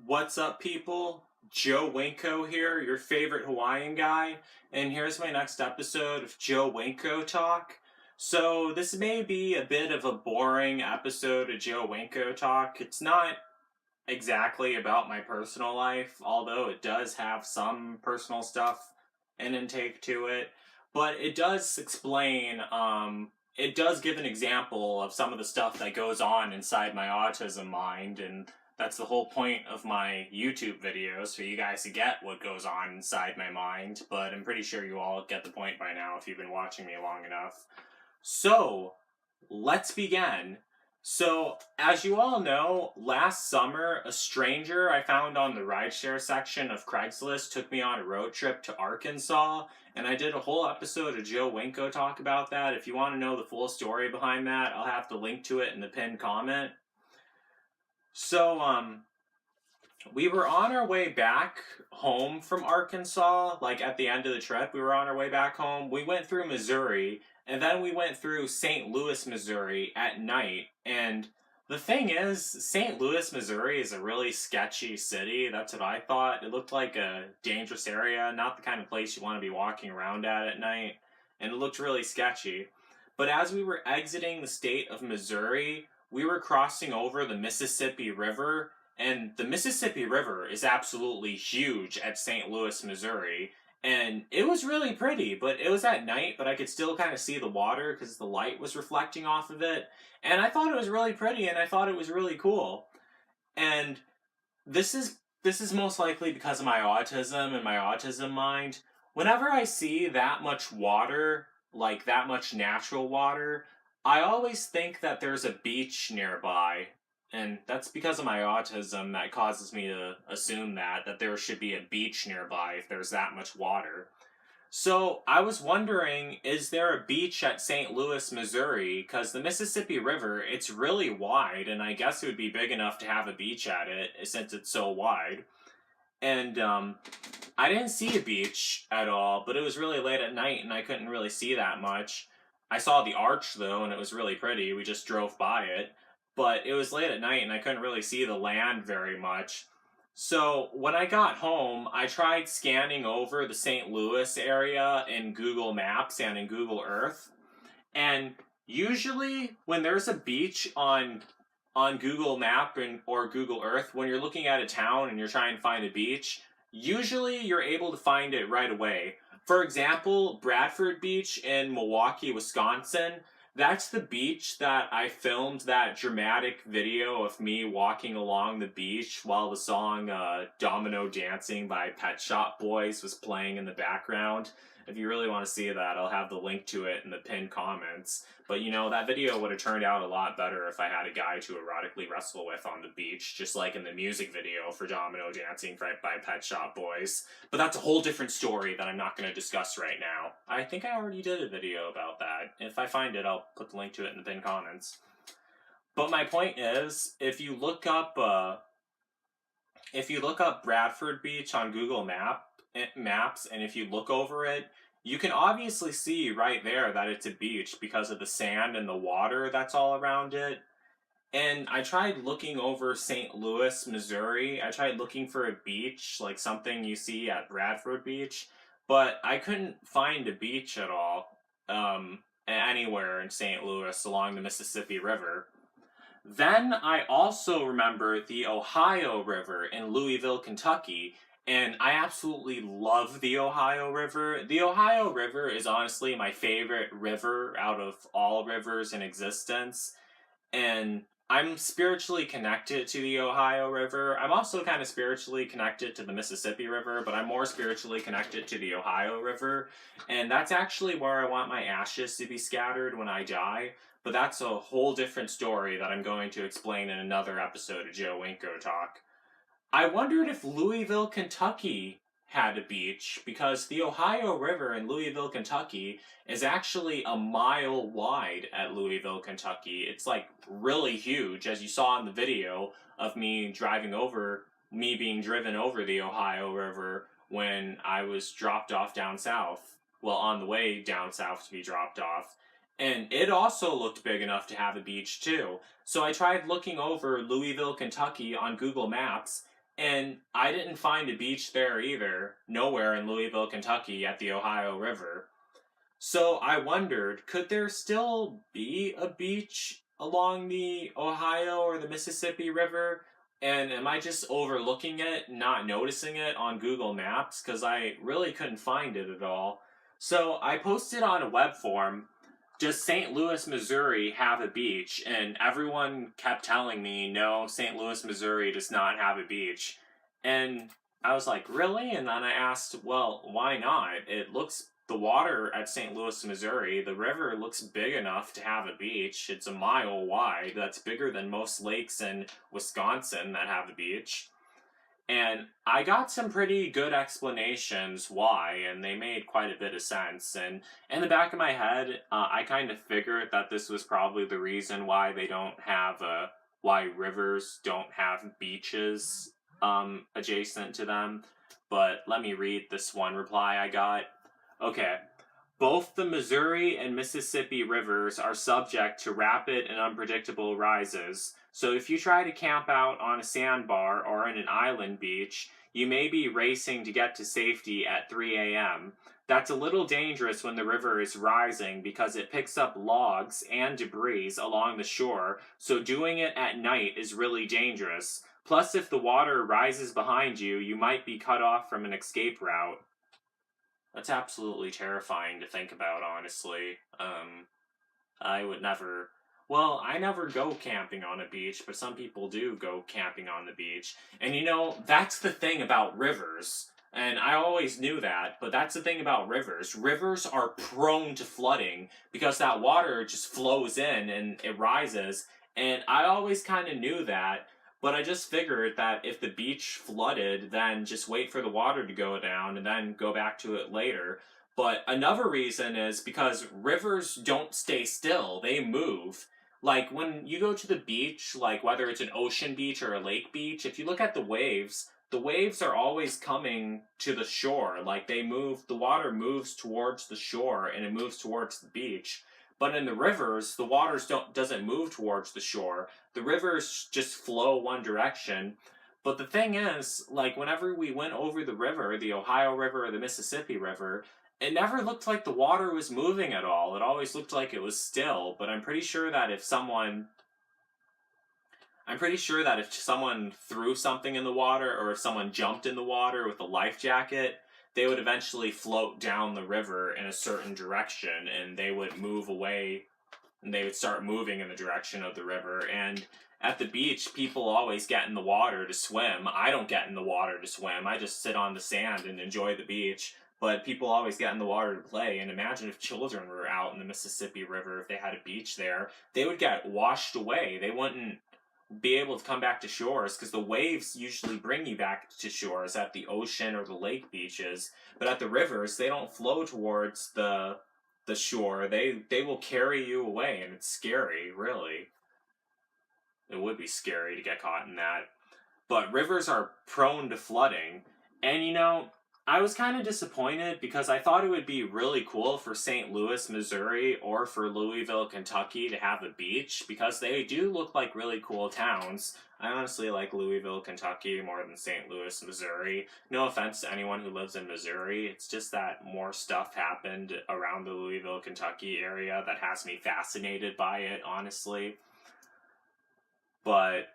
What's up, people? Joe Winko here, your favorite Hawaiian guy, and here's my next episode of Joe Winko Talk. So, this may be a bit of a boring episode of Joe Winko Talk. It's not exactly about my personal life, although it does have some personal stuff and intake to it, but it does explain, it does give an example of some of the stuff that goes on inside my autism mind, and that's the whole point of my YouTube videos, for you guys to get what goes on inside my mind, but I'm pretty sure you all get the point by now if you've been watching me long enough. So, let's begin. So, as you all know, last summer, a stranger I found on the rideshare section of Craigslist took me on a road trip to Arkansas, and I did a whole episode of Joe Winko Talk about that. If you want to know the full story behind that, I'll have the link to it in the pinned comment. So, we were on our way back home from Arkansas, like at the end of the trip, we were on our way back home. We went through Missouri, and then we went through St. Louis, Missouri at night. And the thing is, St. Louis, Missouri is a really sketchy city. That's what I thought. It looked like a dangerous area, not the kind of place you want to be walking around at night. And it looked really sketchy. But as we were exiting the state of Missouri, we were crossing over the Mississippi River, and the Mississippi River is absolutely huge at St. Louis, Missouri. And it was really pretty, but it was at night, but I could still kind of see the water because the light was reflecting off of it. And I thought it was really pretty, and I thought it was really cool. And this is most likely because of my autism and my autism mind. Whenever I see that much water, like that much natural water, I always think that there's a beach nearby. And that's because of my autism that causes me to assume that there should be a beach nearby if there's that much water. So I was wondering, is there a beach at St. Louis, Missouri? Because the Mississippi River, it's really wide, and I guess it would be big enough to have a beach at it since it's so wide. And I didn't see a beach at all, but it was really late at night and I couldn't really see that much. I saw the arch though, and it was really pretty. We just drove by it. But it was late at night and I couldn't really see the land very much. So when I got home, I tried scanning over the St. Louis area in Google Maps and in Google Earth. And usually when there's a beach on Google Map or Google Earth, when you're looking at a town and you're trying to find a beach, usually you're able to find it right away. For example, Bradford Beach in Milwaukee, Wisconsin, that's the beach that I filmed that dramatic video of me walking along the beach while the song Domino Dancing by Pet Shop Boys was playing in the background. If you really want to see that, I'll have the link to it in the pinned comments. But you know, that video would have turned out a lot better if I had a guy to erotically wrestle with on the beach, just like in the music video for Domino Dancing by Pet Shop Boys. But that's a whole different story that I'm not going to discuss right now. I think I already did a video about that. If I find it, I'll put the link to it in the pinned comments. But my point is, if you look up Bradford Beach on Google Maps, and if you look over it, you can obviously see right there that it's a beach because of the sand and the water that's all around it. And I tried looking over St. Louis, Missouri. I tried looking for a beach, like something you see at Bradford Beach, but I couldn't find a beach at all anywhere in St. Louis along the Mississippi River. Then I also remember the Ohio River in Louisville, Kentucky, and I absolutely love the Ohio River. The Ohio River is honestly my favorite river out of all rivers in existence, and I'm spiritually connected to the Ohio River. I'm also kind of spiritually connected to the Mississippi River, but I'm more spiritually connected to the Ohio River, and that's actually where I want my ashes to be scattered when I die. But that's a whole different story that I'm going to explain in another episode of Joe Winko Talk. I wondered if Louisville, Kentucky had a beach, because the Ohio River in Louisville, Kentucky is actually a mile wide at Louisville, Kentucky. It's like really huge, as you saw in the video of me being driven over the Ohio River when I was dropped off down south. Well, on the way down south to be dropped off. And it also looked big enough to have a beach too. So I tried looking over Louisville, Kentucky on Google Maps, And I didn't find a beach there either, nowhere in Louisville, Kentucky at the Ohio River. So I wondered, could there still be a beach along the Ohio or the Mississippi River? And am I just overlooking it, not noticing it on Google Maps? Because I really couldn't find it at all. So I posted on a web forum, does St. Louis, Missouri have a beach? And everyone kept telling me, no, St. Louis, Missouri does not have a beach. And I was like, really? And then I asked, well, why not? It looks, the water at St. Louis, Missouri, the river looks big enough to have a beach. It's a mile wide. That's bigger than most lakes in Wisconsin that have a beach. And I got some pretty good explanations why, and they made quite a bit of sense. And in the back of my head, I kind of figured that this was probably the reason why they don't have why rivers don't have beaches adjacent to them. But let me read this one reply I got. Okay. Both the Missouri and Mississippi rivers are subject to rapid and unpredictable rises, so if you try to camp out on a sandbar or in an island beach, you may be racing to get to safety at 3 a.m. That's a little dangerous when the river is rising because it picks up logs and debris along the shore, so doing it at night is really dangerous. Plus, if the water rises behind you, you might be cut off from an escape route. That's absolutely terrifying to think about, honestly. I would never. Well, I never go camping on a beach, but some people do go camping on the beach. And that's the thing about rivers. And I always knew that, but that's the thing about rivers. Rivers are prone to flooding because that water just flows in and it rises. And I always kind of knew that, but I just figured that if the beach flooded, then just wait for the water to go down and then go back to it later. But another reason is because rivers don't stay still, they move. Like when you go to the beach, like whether it's an ocean beach or a lake beach, if you look at the waves are always coming to the shore. Like they move, the water moves towards the shore and it moves towards the beach. But in the rivers, the waters doesn't move towards the shore. The rivers just flow one direction. But the thing is, like whenever we went over the river, the Ohio River or the Mississippi River, it never looked like the water was moving at all. It always looked like it was still. But I'm pretty sure that if someone threw something in the water or if someone jumped in the water with a life jacket, they would eventually float down the river in a certain direction and they would move away and they would start moving in the direction of the river. And at the beach, people always get in the water to swim. I don't get in the water to swim. I just sit on the sand and enjoy the beach. But people always get in the water to play. And imagine if children were out in the Mississippi River, if they had a beach there, they would get washed away. They wouldn't be able to come back to shores because the waves usually bring you back to shores at the ocean or the lake beaches, but at the rivers they don't flow towards the shore. They will carry you away, and it's scary, really. It would be scary to get caught in that. But rivers are prone to flooding. And I was kind of disappointed because I thought it would be really cool for St. Louis, Missouri, or for Louisville, Kentucky to have a beach because they do look like really cool towns. I honestly like Louisville, Kentucky more than St. Louis, Missouri. No offense to anyone who lives in Missouri, it's just that more stuff happened around the Louisville, Kentucky area that has me fascinated by it, honestly. But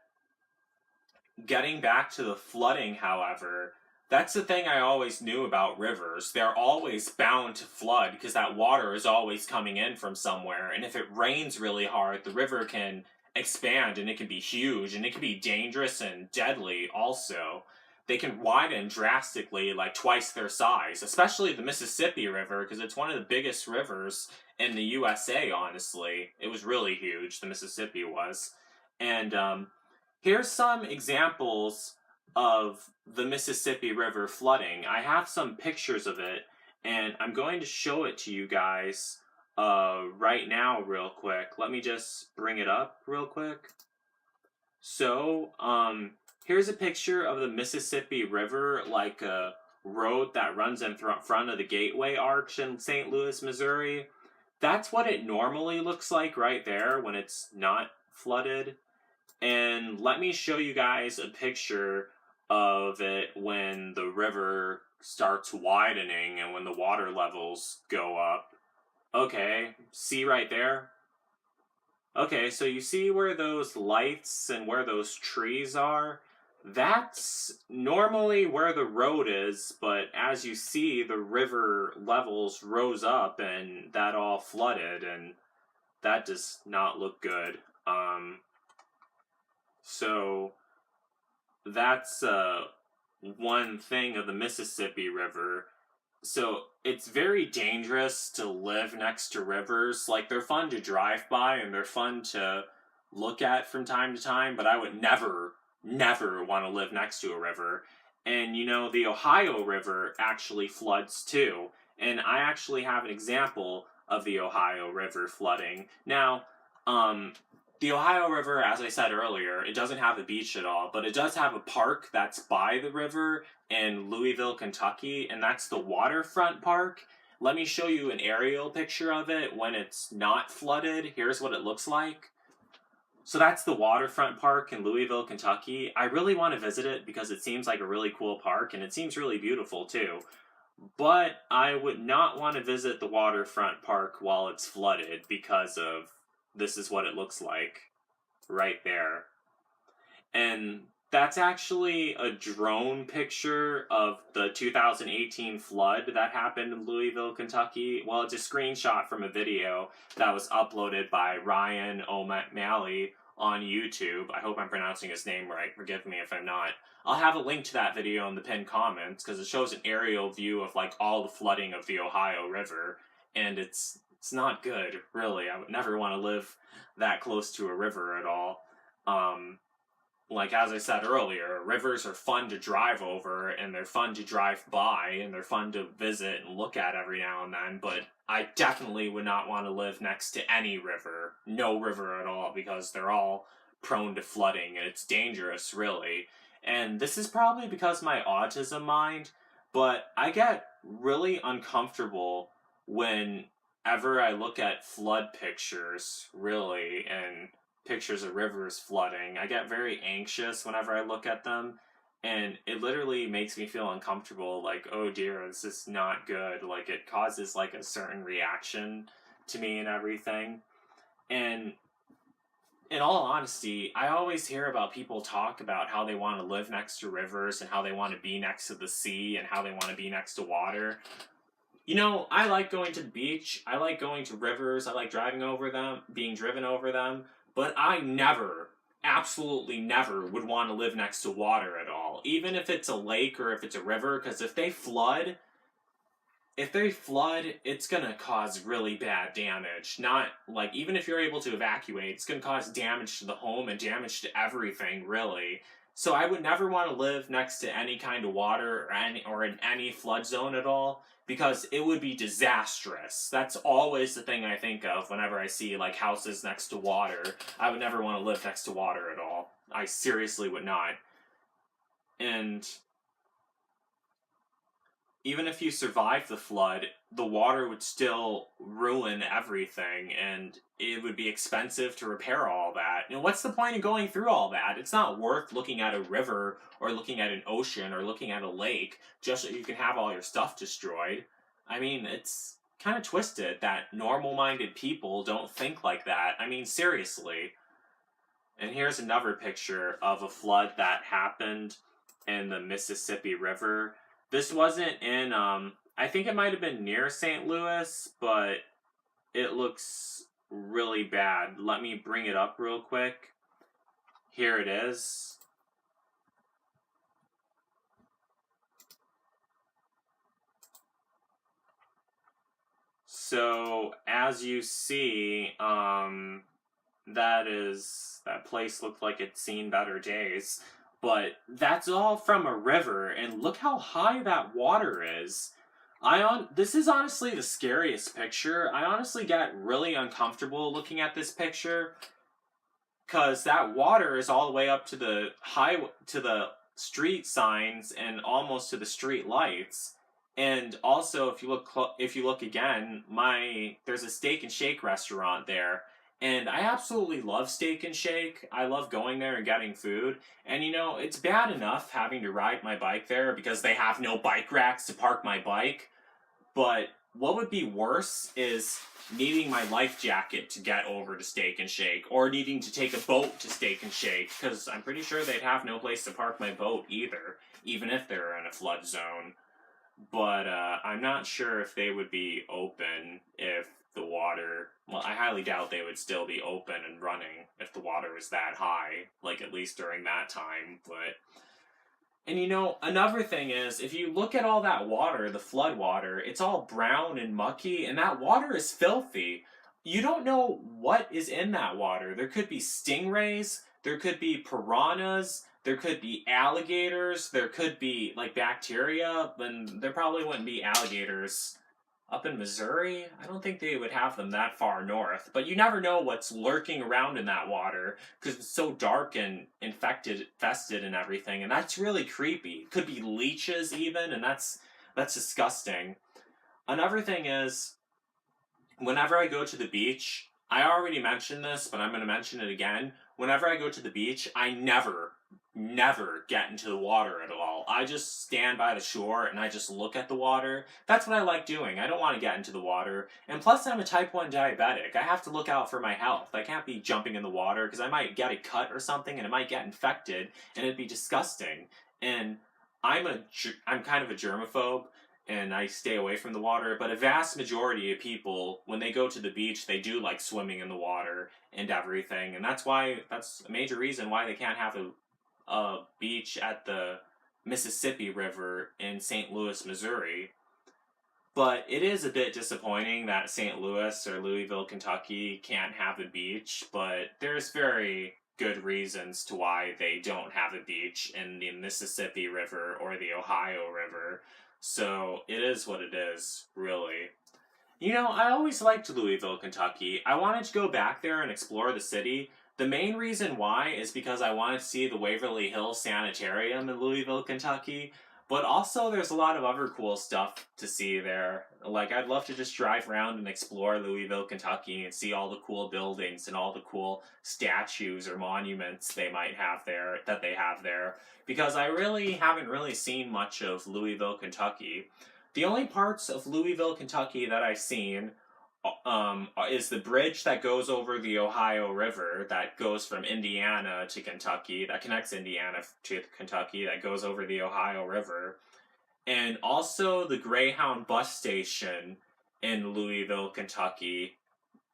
getting back to the flooding, however, that's the thing I always knew about rivers. They're always bound to flood because that water is always coming in from somewhere. And if it rains really hard, the river can expand and it can be huge and it can be dangerous and deadly also. They can widen drastically, like twice their size, especially the Mississippi River because it's one of the biggest rivers in the USA, honestly. It was really huge, the Mississippi was. And here's some examples of the Mississippi River flooding. I have some pictures of it, and I'm going to show it to you guys right now real quick. Let me just bring it up real quick. So, here's a picture of the Mississippi River, like a road that runs in front of the Gateway Arch in St. Louis, Missouri. That's what it normally looks like right there when it's not flooded. And let me show you guys a picture of it when the river starts widening and when the water levels go up. Okay, see right there? Okay, so you see where those lights and where those trees are? That's normally where the road is, but as you see, the river levels rose up and that all flooded, and that does not look good. So that's one thing of the Mississippi River. So it's very dangerous to live next to rivers. Like, they're fun to drive by and they're fun to look at from time to time, but I would never want to live next to a river. And you know, the Ohio River actually floods too. And I actually have an example of the Ohio River flooding. Now, um, the Ohio River, as I said earlier, it doesn't have a beach at all, but it does have a park that's by the river in Louisville, Kentucky, and that's the Waterfront Park. Let me show you an aerial picture of it when it's not flooded. Here's what it looks like. So that's the Waterfront Park in Louisville, Kentucky. I really want to visit it because it seems like a really cool park and it seems really beautiful too. But I would not want to visit the Waterfront Park while it's flooded because of this is what it looks like right there. And that's actually a drone picture of the 2018 flood that happened in Louisville, Kentucky. Well, it's a screenshot from a video that was uploaded by Ryan O'Malley on YouTube. I hope I'm pronouncing his name right. Forgive me if I'm not. I'll have a link to that video in the pinned comments because it shows an aerial view of like all the flooding of the Ohio River, and it's not good, really. I would never want to live that close to a river at all. Like, as I said earlier, rivers are fun to drive over, and they're fun to drive by, and they're fun to visit and look at every now and then, but I definitely would not want to live next to any river, no river at all, because they're all prone to flooding, and it's dangerous, really. And this is probably because of my autism mind, but I get really uncomfortable whenever I look at flood pictures, really, and pictures of rivers flooding. I get very anxious whenever I look at them, and it literally makes me feel uncomfortable, like, oh dear, this is not good. Like, it causes like a certain reaction to me and everything. And in all honesty, I always hear about people talk about how they want to live next to rivers and how they want to be next to the sea and how they want to be next to water. You know, I like going to the beach. I like going to rivers. I like driving over them, being driven over them. But I never, absolutely never, would want to live next to water at all. Even if it's a lake or if it's a river, because if they flood, it's gonna cause really bad damage. Not like, even if you're able to evacuate, it's gonna cause damage to the home and damage to everything, really. So I would never want to live next to any kind of water or in any flood zone at all because it would be disastrous. That's always the thing I think of whenever I see like houses next to water. I would never want to live next to water at all. I seriously would not. And even if you survive the flood, the water would still ruin everything, and it would be expensive to repair all that. You know, what's the point of going through all that? It's not worth looking at a river or looking at an ocean or looking at a lake just so you can have all your stuff destroyed. I mean, it's kind of twisted that normal-minded people don't think like that. I mean, seriously. And here's another picture of a flood that happened in the Mississippi River. This wasn't in, I think it might have been near St. Louis, but it looks really bad. Let me bring it up real quick. Here it is. So, as you see, that place looked like it's seen better days. But that's all from a river, and look how high that water is. This is honestly the scariest picture. I honestly get really uncomfortable looking at this picture because that water is all the way up to the street signs and almost to the street lights. And also, if you look again, there's a Steak and Shake restaurant there, And I absolutely love Steak and Shake. I love going there and getting food. And it's bad enough having to ride my bike there because they have no bike racks to park my bike. But what would be worse is needing my life jacket to get over to Steak and Shake, or needing to take a boat to Steak and Shake, because I'm pretty sure they'd have no place to park my boat either, even if they're in a flood zone. But I'm not sure if they would be open if the water. Well, I highly doubt they would still be open and running if the water was that high, like at least during that time. But and another thing is, if you look at all that water, the flood water, it's all brown and mucky, and that water is filthy. You don't know what is in that water. There could be stingrays, there could be piranhas, there could be alligators, there could be, like, bacteria, then there probably wouldn't be alligators up in Missouri. I don't think they would have them that far north, but you never know what's lurking around in that water because it's so dark and infested and everything, and that's really creepy. Could be leeches even, and that's disgusting. Another thing is, whenever I go to the beach, I already mentioned this, but I'm going to mention it again. Whenever I go to the beach, I never get into the water at all. I just stand by the shore and I just look at the water. That's what I like doing. I don't want to get into the water. And plus, I'm a type 1 diabetic. I have to look out for my health. I can't be jumping in the water because I might get a cut or something and it might get infected and it'd be disgusting. And I'm kind of a germaphobe and I stay away from the water, but a vast majority of people, when they go to the beach, they do like swimming in the water and everything, and that's a major reason why they can't have a beach at the Mississippi River in St. Louis, Missouri. But it is a bit disappointing that St. Louis or Louisville, Kentucky can't have a beach, but there's very good reasons to why they don't have a beach in the Mississippi River or the Ohio River. So it is what it is, really. I always liked Louisville, Kentucky. I wanted to go back there and explore the city. The main reason why is because I wanted to see the Waverly Hills Sanitarium in Louisville, Kentucky. But also, there's a lot of other cool stuff to see there. Like, I'd love to just drive around and explore Louisville, Kentucky and see all the cool buildings and all the cool statues or monuments they might have there, that they have there. Because I really haven't really seen much of Louisville, Kentucky. The only parts of Louisville, Kentucky that I've seen is the bridge that goes over the Ohio River that goes from Indiana to Kentucky, that connects Indiana to Kentucky, that goes over the Ohio River, and also the Greyhound bus station in Louisville, Kentucky,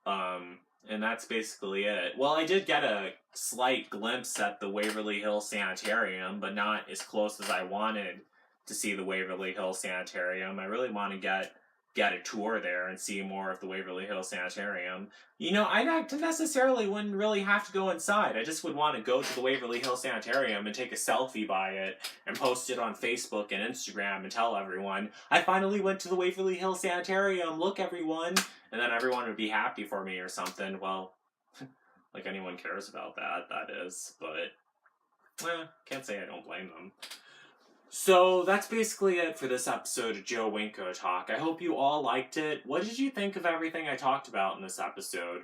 and that's basically it. Well, I did get a slight glimpse at the Waverly Hills Sanitarium, but not as close as I wanted to see the Waverly Hills Sanitarium. I really want to get a tour there and see more of the Waverly Hills Sanitarium. I not necessarily wouldn't really have to go inside. I just would want to go to the Waverly Hills Sanitarium and take a selfie by it and post it on Facebook and Instagram and tell everyone, I finally went to the Waverly Hills Sanitarium, look everyone, and then everyone would be happy for me or something. Well, like anyone cares about that is, but can't say I don't blame them. So that's basically it for this episode of Joe Winko Talk. I hope you all liked it. What did you think of everything I talked about in this episode?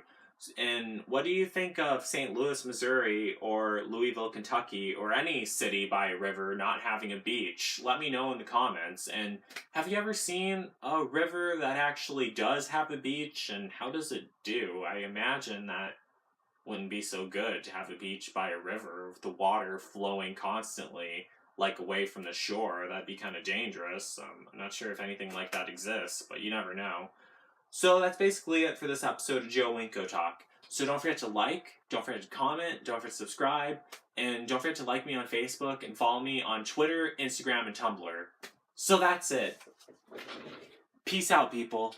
And what do you think of St. Louis, Missouri, or Louisville, Kentucky, or any city by a river not having a beach? Let me know in the comments. And have you ever seen a river that actually does have a beach, and how does it do? I imagine that wouldn't be so good to have a beach by a river with the water flowing constantly, like away from the shore. That'd be kind of dangerous. I'm not sure if anything like that exists, but you never know. So that's basically it for this episode of Joe Winko Talk. So don't forget to like, don't forget to comment, don't forget to subscribe, and don't forget to like me on Facebook and follow me on Twitter, Instagram, and Tumblr. So that's it. Peace out, people.